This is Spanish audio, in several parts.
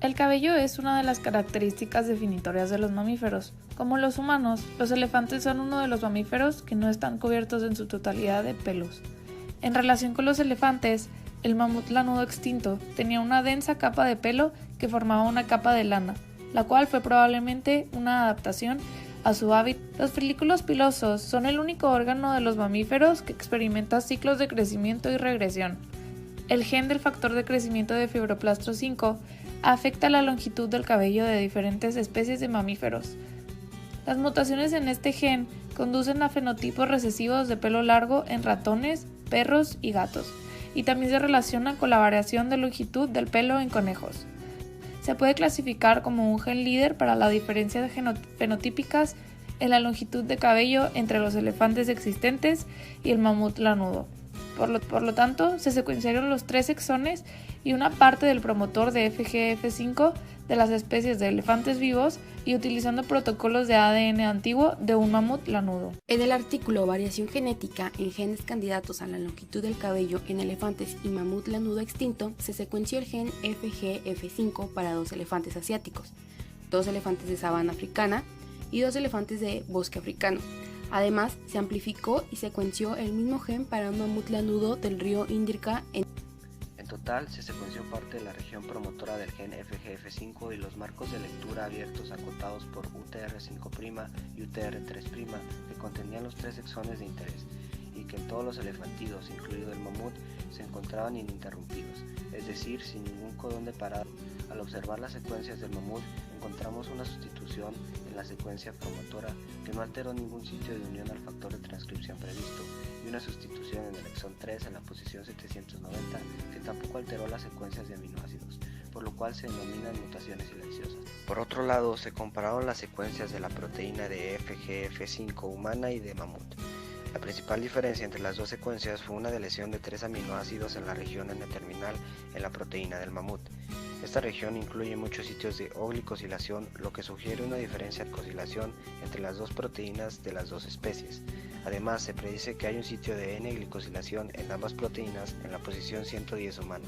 El cabello es una de las características definitorias de los mamíferos. Como los humanos, los elefantes son uno de los mamíferos que no están cubiertos en su totalidad de pelos. En relación con los elefantes, el mamut lanudo extinto tenía una densa capa de pelo que formaba una capa de lana, la cual fue probablemente una adaptación a su hábitat. Los folículos pilosos son el único órgano de los mamíferos que experimenta ciclos de crecimiento y regresión. El gen del factor de crecimiento de fibroblastro 5 afecta la longitud del cabello de diferentes especies de mamíferos. Las mutaciones en este gen conducen a fenotipos recesivos de pelo largo en ratones, perros y gatos, y también se relaciona con la variación de longitud del pelo en conejos. Se puede clasificar como un gen líder para las diferencias fenotípicas en la longitud de cabello entre los elefantes existentes y el mamut lanudo. Por lo tanto, se secuenciaron los 3 exones y una parte del promotor de FGF5 de las especies de elefantes vivos y utilizando protocolos de ADN antiguo de un mamut lanudo. En el artículo Variación genética en genes candidatos a la longitud del cabello en elefantes y mamut lanudo extinto, se secuenció el gen FGF5 para 2 elefantes asiáticos, 2 elefantes de sabana africana y 2 elefantes de bosque africano. Además, se amplificó y secuenció el mismo gen para un mamut lanudo del río Indirka. En total, se secuenció parte de la región promotora del gen FGF5 y los marcos de lectura abiertos acotados por UTR5' y UTR3', que contenían los 3 exones de interés, y que en todos los elefantidos, incluido el mamut, se encontraban ininterrumpidos, es decir, sin ningún codón de parada. Al observar las secuencias del mamut, encontramos una sustitución en la secuencia promotora que no alteró ningún sitio de unión al factor de transcripción previsto, y una sustitución en el exón 3 en la posición 790 que tampoco alteró las secuencias de aminoácidos, por lo cual se denominan mutaciones silenciosas. Por otro lado, se compararon las secuencias de la proteína de FGF5 humana y de mamut. La principal diferencia entre las dos secuencias fue una deleción de 3 aminoácidos en la región N-terminal en la proteína del mamut. Esta región incluye muchos sitios de O-glicosilación, lo que sugiere una diferencia de cosilación entre las dos proteínas de las dos especies. Además, se predice que hay un sitio de N-glicosilación en ambas proteínas en la posición 110 humana.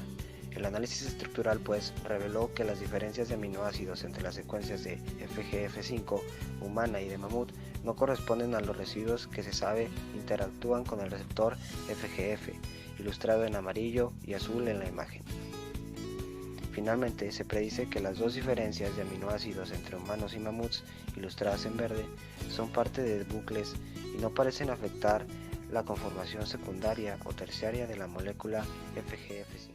El análisis estructural, pues, reveló que las diferencias de aminoácidos entre las secuencias de FGF5 humana y de mamut no corresponden a los residuos que se sabe interactúan con el receptor FGF, ilustrado en amarillo y azul en la imagen. Finalmente, se predice que las dos diferencias de aminoácidos entre humanos y mamuts, ilustradas en verde, son parte de bucles y no parecen afectar la conformación secundaria o terciaria de la molécula FGF5.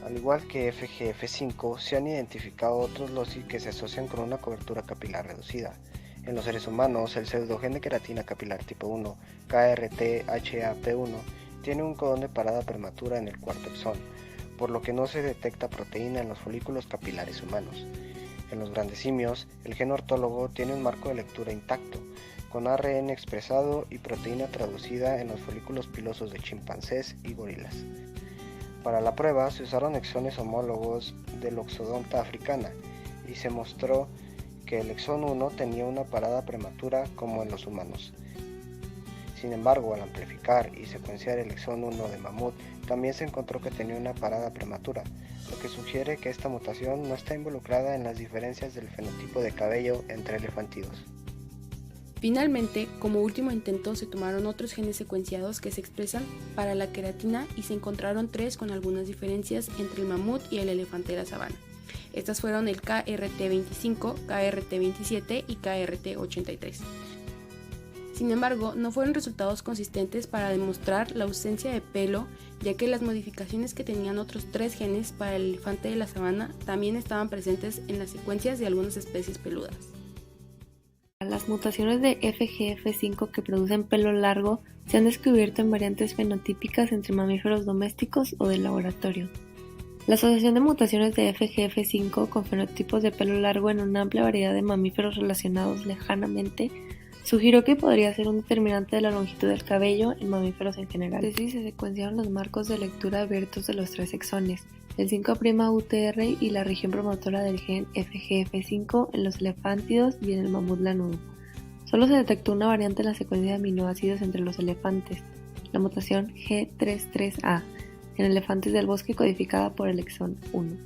Al igual que FGF5, se han identificado otros loci que se asocian con una cobertura capilar reducida. En los seres humanos, el pseudogen de queratina capilar tipo 1, KRT-HAP1, tiene un codón de parada prematura en el cuarto exón, por lo que no se detecta proteína en los folículos capilares humanos. En los grandes simios, el gen ortólogo tiene un marco de lectura intacto, con ARN expresado y proteína traducida en los folículos pilosos de chimpancés y gorilas. Para la prueba se usaron exones homólogos de Loxodonta africana y se mostró que el exón 1 tenía una parada prematura como en los humanos. Sin embargo, al amplificar y secuenciar el exón 1 de mamut, también se encontró que tenía una parada prematura, lo que sugiere que esta mutación no está involucrada en las diferencias del fenotipo de cabello entre elefantidos. Finalmente, como último intento, se tomaron otros genes secuenciados que se expresan para la queratina y se encontraron 3 con algunas diferencias entre el mamut y el elefante de la sabana. Estas fueron el KRT25, KRT27 y KRT83. Sin embargo, no fueron resultados consistentes para demostrar la ausencia de pelo, ya que las modificaciones que tenían otros 3 genes para el elefante de la sabana también estaban presentes en las secuencias de algunas especies peludas. Las mutaciones de FGF5 que producen pelo largo se han descubierto en variantes fenotípicas entre mamíferos domésticos o de laboratorio. La asociación de mutaciones de FGF5 con fenotipos de pelo largo en una amplia variedad de mamíferos relacionados lejanamente sugirió que podría ser un determinante de la longitud del cabello en mamíferos en general. Así se secuenciaron los marcos de lectura abiertos de los 3 exones, el 5'UTR y la región promotora del gen FGF5 en los elefántidos y en el mamut lanudo. Solo se detectó una variante en la secuencia de aminoácidos entre los elefantes, la mutación G33A, en elefantes del bosque codificada por el exón 1.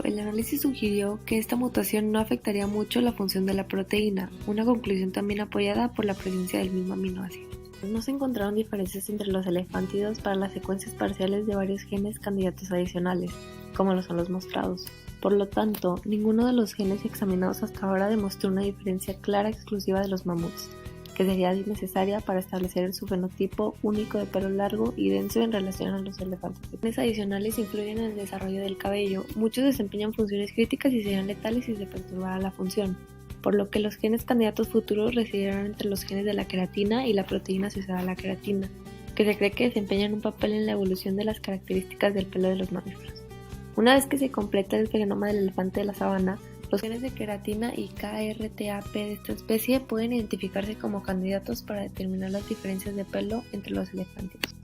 El análisis sugirió que esta mutación no afectaría mucho la función de la proteína, una conclusión también apoyada por la presencia del mismo aminoácido. No se encontraron diferencias entre los elefántidos para las secuencias parciales de varios genes candidatos adicionales, como lo son los mostrados. Por lo tanto, ninguno de los genes examinados hasta ahora demostró una diferencia clara exclusiva de los mamuts, que sería necesaria para establecer su fenotipo único de pelo largo y denso en relación a los elefantes. Genes adicionales influyen en el desarrollo del cabello. Muchos desempeñan funciones críticas y serían letales si se perturbara la función, por lo que los genes candidatos futuros residirán entre los genes de la queratina y la proteína asociada a la queratina, que se cree que desempeñan un papel en la evolución de las características del pelo de los mamíferos. Una vez que se completa el genoma del elefante de la sabana, los genes de queratina y KRTAP de esta especie pueden identificarse como candidatos para determinar las diferencias de pelo entre los elefántidos.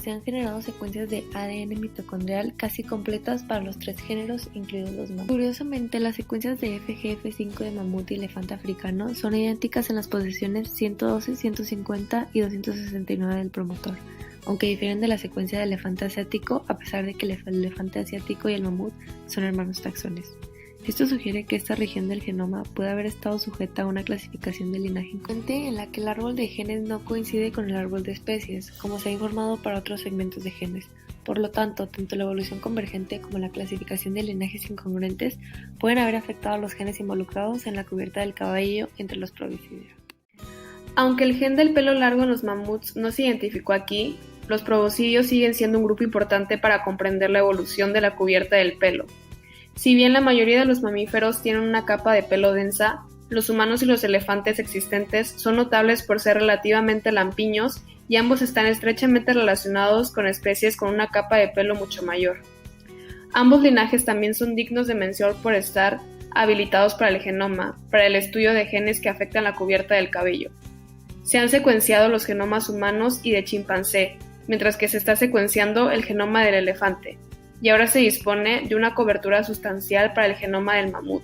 Se han generado secuencias de ADN mitocondrial casi completas para los 3 géneros, incluidos los mamuts. Curiosamente, las secuencias de FGF5 de mamut y elefante africano son idénticas en las posiciones 112, 150 y 269 del promotor, aunque difieren de la secuencia del elefante asiático, a pesar de que el elefante asiático y el mamut son hermanos taxones. Esto sugiere que esta región del genoma puede haber estado sujeta a una clasificación de linaje inconsciente en la que el árbol de genes no coincide con el árbol de especies, como se ha informado para otros segmentos de genes. Por lo tanto, tanto la evolución convergente como la clasificación de linajes incongruentes pueden haber afectado a los genes involucrados en la cubierta del cabello entre los proboscideos. Aunque el gen del pelo largo en los mamuts no se identificó aquí, los proboscideos siguen siendo un grupo importante para comprender la evolución de la cubierta del pelo. Si bien la mayoría de los mamíferos tienen una capa de pelo densa, los humanos y los elefantes existentes son notables por ser relativamente lampiños y ambos están estrechamente relacionados con especies con una capa de pelo mucho mayor. Ambos linajes también son dignos de mención por estar habilitados para el genoma, para el estudio de genes que afectan la cubierta del cabello. Se han secuenciado los genomas humanos y de chimpancé, mientras que se está secuenciando el genoma del elefante, y ahora se dispone de una cobertura sustancial para el genoma del mamut.